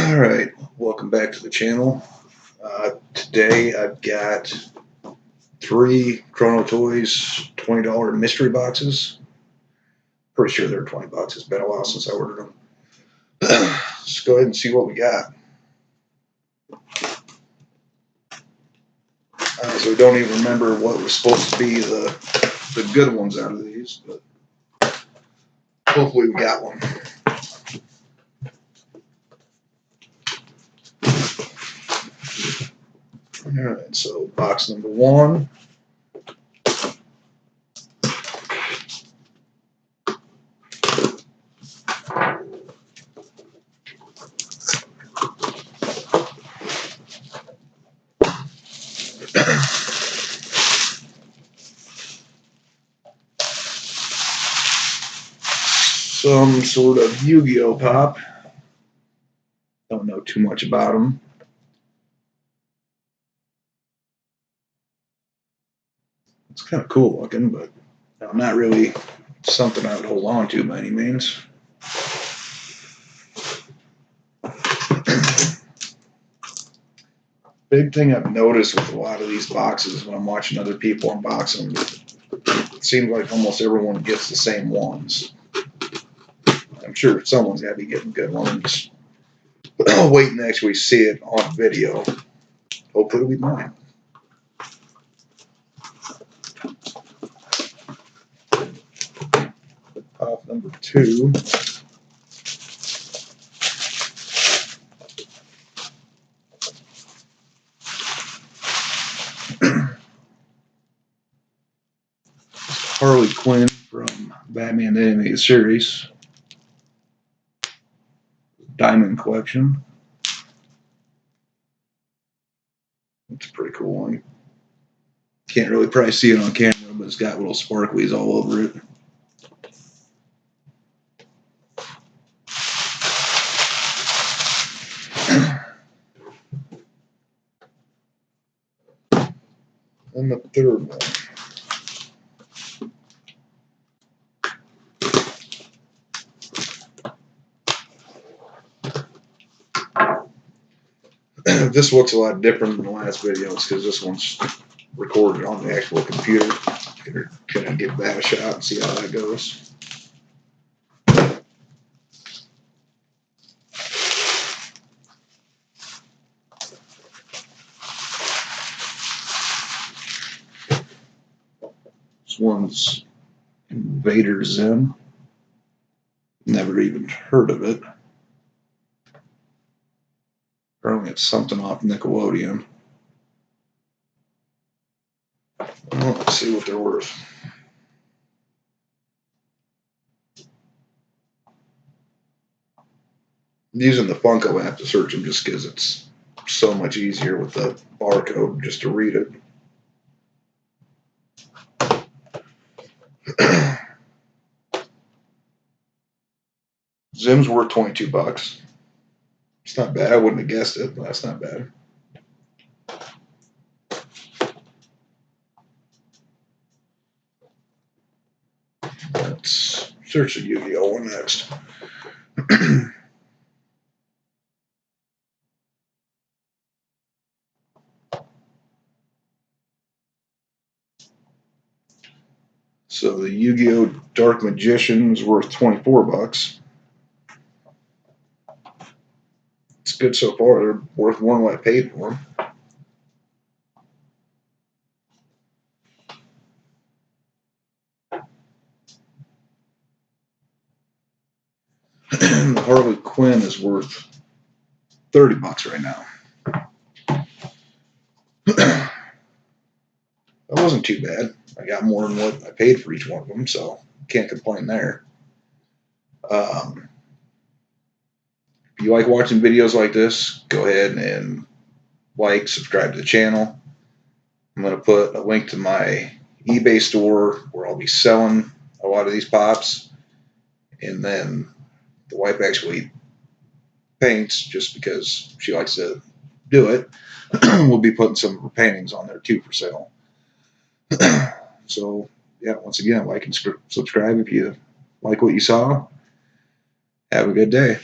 Alright, welcome back to the channel. Today I've got 3 Chrono Toys $20 mystery boxes. Pretty sure they're 20 bucks. It's been a while since I ordered them. Let's go ahead and see what we got. So we don't even remember what was supposed to be the good ones out of these, but hopefully we got one. Alright, so box number 1. Some sort of Yu-Gi-Oh pop. Don't know too much about them. It's kind of cool looking, but not really something I would hold on to by any means. Big thing I've noticed with a lot of these boxes when I'm watching other people unbox them, it seems like almost everyone gets the same ones. I'm sure someone's got to be getting good ones. But I'll wait and actually see it on video. Hopefully it'll be mine. Pop number 2. Harley Quinn from Batman the Animated Series. Diamond Collection. It's pretty cool one. Can't really probably see it on camera, but it's got little sparklies all over it. And the third one. This looks a lot different than the last videos because this one's recorded on the actual computer. Gonna give that a shot and see how that goes. This one's Invader Zim. Never even heard of it. Probably it's something off Nickelodeon. Well, let's see what they're worth. I'm using the Funko app to search them just because it's so much easier with the barcode just to read it. Zim's worth 22 bucks. It's not bad. I wouldn't have guessed it, but that's not bad. Let's search the Yu-Gi-Oh one next. So the Yu-Gi-Oh Dark Magician is worth 24 bucks. It's good so far. They're worth more than what I paid for them. The Harley Quinn is worth 30 bucks right now. That wasn't too bad. I got more than what I paid for each one of them, so can't complain there. If you like watching videos like this, go ahead and like, subscribe to the channel. I'm going to put a link to my eBay store where I'll be selling a lot of these pops. And then the wife actually paints just because she likes to do it. We'll be putting some of her paintings on there too for sale. So, yeah, once again, like and subscribe if you like what you saw. Have a good day.